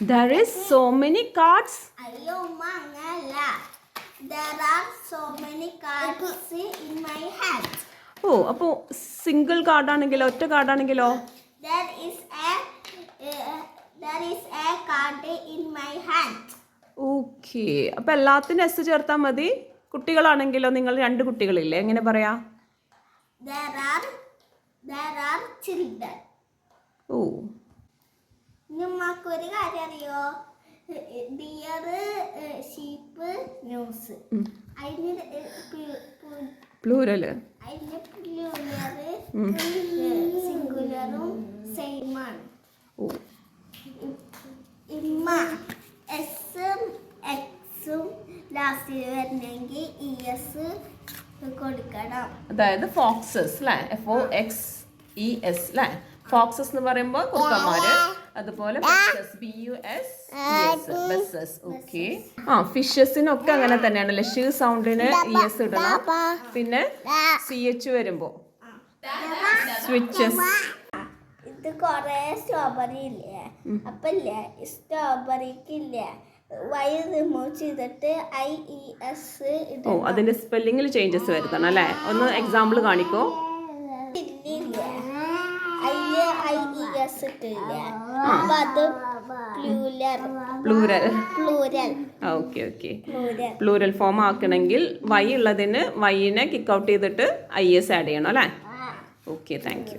There is so many cards. അയ്യോ ഉമ്മ അങ്ങനല്ല. There are so many cards in my hand. ഓ അപ്പോൾ single കാർഡാണെങ്കിലോ ഒറ്റ കാർഡാണെങ്കിലോ? There is a card in my hand. Okay, അപ്പോൾ എല്ലാത്തിനും S ചേർത്താൽ മതി. കുട്ടികളാണെങ്കിലോ, നിങ്ങൾ 2 കുട്ടികളില്ലേ, എങ്ങനെ പറയാ? There are children. ഓ, നമുക്കൊരു കാര്യം അറിയോ? Dear, sheep, news. അതിന് പ്ലൂരല്. അതിന്റെ പ്ലൂരല് സിംഗുലറും സെയിം ആണ്. ഓ, ഇമ്മ എസും എക്സും ലാസ്റ്റിൽ വരണമെങ്കിൽ ES കൊടുക്കണം. അതായത് ഫോക്സസ് അല്ലേ, FOXES അല്ലേ. ഫോക്സസ് എന്ന് പറയുമ്പോൾ കുറുക്കന്മാര്, അതുപോലെ ബസ്സസ്. ഓക്കെ, ഫിഷസിനൊക്കെ അങ്ങനെ തന്നെയാണല്ലേ, ഷ് സൗണ്ടിന് ES ഇടണം. പിന്നെ CH വരുമ്പോ സ്വിച്ചസ്. ഇത് കൊറേ സ്ട്രോബെറി ഇല്ലേ, അപ്പൊ ഇല്ലേ സ്ട്രോബെറിക്ക് ഇല്ലേ വയർ റിമൂവ് ചെയ്തിട്ട് IES ഓ, അതിന്റെ സ്പെല്ലിങ്ങിൽ ചേഞ്ചസ് വരുത്തണം അല്ലേ. ഒന്ന് എക്സാമ്പിൾ കാണിക്കോ? ഇല്ലേ അതില് IES ഇട്ടില്ല, അപ്പൊ അത് plural. Plural. Okay. Plural form ആക്കണമെങ്കിൽ Y ഉള്ളതിന് Yനെ കിക്ക് ഔട്ട് ചെയ്തിട്ട് IS ആഡ് ചെയ്യണം അല്ലേ. Okay, thank U.